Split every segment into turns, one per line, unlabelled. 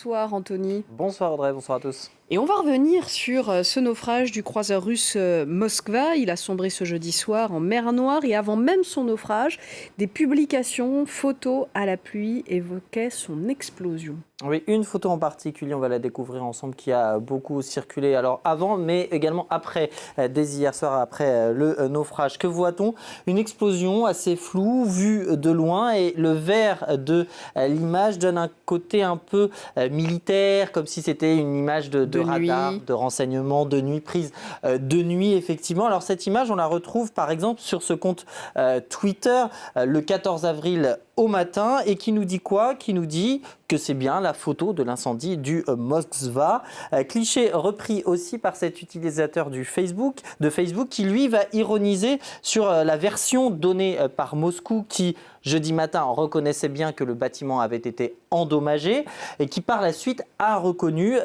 Bonsoir Anthony.
Bonsoir Audrey, bonsoir à tous.
Et on va revenir sur ce naufrage du croiseur russe Moskva. Il a sombré ce jeudi soir en mer Noire et avant même son naufrage, des publications, photos à la pluie évoquaient son explosion.
Oui, une photo en particulier, on va la découvrir ensemble, qui a beaucoup circulé alors avant, mais également après, dès hier soir, après le naufrage. Que voit-on? Une explosion assez floue, vue de loin, et le vert de l'image donne un côté un peu militaire, comme si c'était une image de radar, de renseignement, de nuit, prise de nuit, effectivement. Alors cette image, on la retrouve par exemple sur ce compte Twitter, le 14 avril au matin, et qui nous dit quoi? Qui nous dit que c'est bien la photo de l'incendie du Moskva. Cliché repris aussi par cet utilisateur de Facebook qui lui va ironiser sur la version donnée par Moscou qui jeudi matin reconnaissait bien que le bâtiment avait été endommagé et qui par la suite a reconnu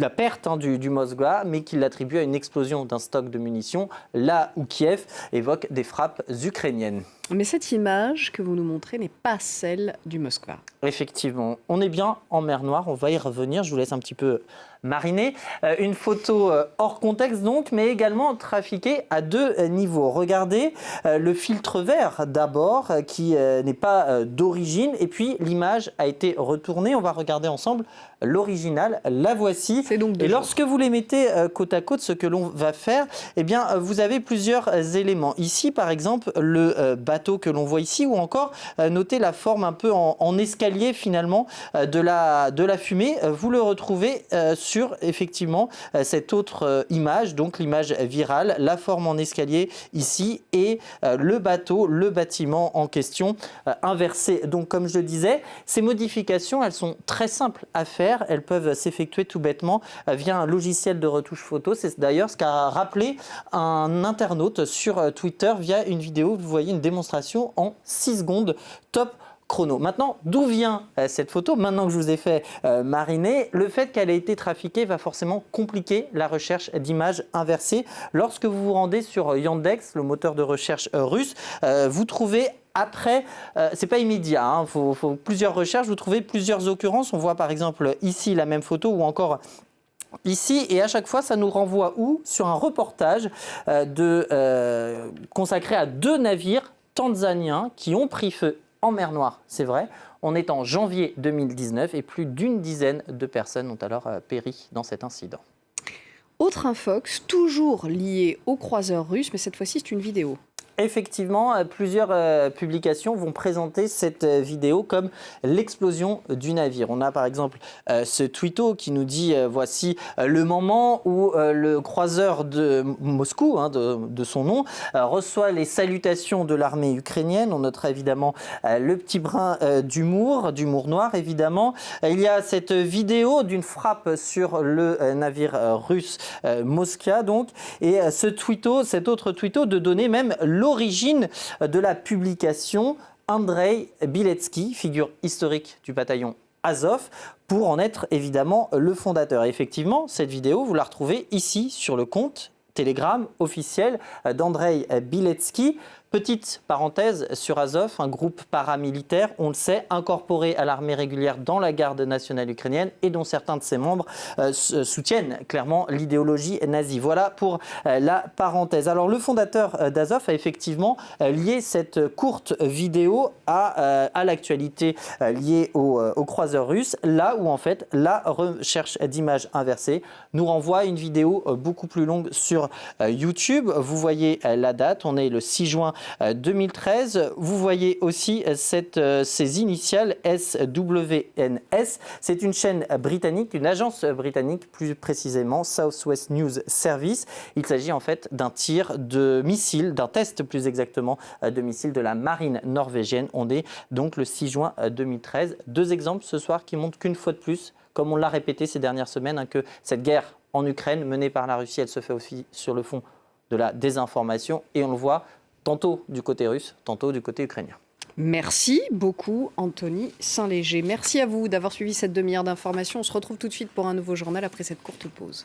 la perte du Moskva, mais qui l'attribue à une explosion d'un stock de munitions, là où Kiev évoque des frappes ukrainiennes.
Mais cette image que vous nous montrez n'est pas celle du Moskva.
Effectivement, on est bien en mer Noire, on va y revenir, je vous laisse un petit peu mariner. Une photo hors contexte donc, mais également trafiquée à deux niveaux. Regardez le filtre vert d'abord, qui n'est pas d'origine, et puis l'image a été retournée. On va regarder ensemble l'original, la voici. Et lorsque vous les mettez côte à côte, ce que l'on va faire, eh bien, vous avez plusieurs éléments. Ici, par exemple, le bateau que l'on voit ici, ou encore notez la forme un peu en escalier finalement de la fumée. Vous le retrouvez sur effectivement cette autre image, donc l'image virale, la forme en escalier ici et le bateau, le bâtiment en question inversé. Donc comme je le disais, ces modifications, elles sont très simples à faire, elles peuvent s'effectuer tout bêtement via un logiciel de retouche photo. C'est d'ailleurs ce qu'a rappelé un internaute sur Twitter via une vidéo. Vous voyez une démonstration en 6 secondes, top chrono. Maintenant, d'où vient cette photo? Maintenant que je vous ai fait mariner, le fait qu'elle ait été trafiquée va forcément compliquer la recherche d'images inversées. Lorsque vous vous rendez sur Yandex, le moteur de recherche russe, vous trouvez après, c'est pas immédiat, hein, faut plusieurs recherches, vous trouvez plusieurs occurrences. On voit par exemple ici la même photo ou encore ici, et à chaque fois, ça nous renvoie où? Sur un reportage consacré à 2 navires tanzaniens qui ont pris feu en mer Noire, c'est vrai. On est en janvier 2019 et plus d'une dizaine de personnes ont alors péri dans cet incident.
Autre infox, toujours lié au croiseur russe, mais cette fois-ci c'est une vidéo.
Effectivement, plusieurs publications vont présenter cette vidéo comme l'explosion du navire. On a par exemple ce tweeto qui nous dit voici le moment où le croiseur de Moscou, hein, de son nom, reçoit les salutations de l'armée ukrainienne. On notera évidemment le petit brin d'humour noir évidemment. Il y a cette vidéo d'une frappe sur le navire russe Moskva donc, et cet autre tweeto de donner même l'origine de la publication. Andrei Biletsky, figure historique du bataillon Azov, pour en être évidemment le fondateur. Et effectivement, cette vidéo, vous la retrouvez ici sur le compte Telegram officiel d'Andrei Biletsky. Petite parenthèse sur Azov, un groupe paramilitaire, on le sait, incorporé à l'armée régulière dans la garde nationale ukrainienne et dont certains de ses membres soutiennent clairement l'idéologie nazie. Voilà pour la parenthèse. Alors le fondateur d'Azov a effectivement lié cette courte vidéo à l'actualité liée au croiseur russe, là où en fait la recherche d'images inversées nous renvoie à une vidéo beaucoup plus longue sur YouTube. Vous voyez la date, on est le 6 juin 2013. Vous voyez aussi ces initiales SWNS. C'est une chaîne britannique, une agence britannique, plus précisément South West News Service. Il s'agit en fait d'un tir de missile, d'un test plus exactement de missile de la marine norvégienne. On est donc le 6 juin 2013. 2 exemples ce soir qui montrent qu'une fois de plus, comme on l'a répété ces dernières semaines, hein, que cette guerre en Ukraine menée par la Russie, elle se fait aussi sur le fond de la désinformation, et on le voit tantôt du côté russe, tantôt du côté ukrainien.
Merci beaucoup Anthony Saint-Léger. Merci à vous d'avoir suivi cette demi-heure d'information. On se retrouve tout de suite pour un nouveau journal après cette courte pause.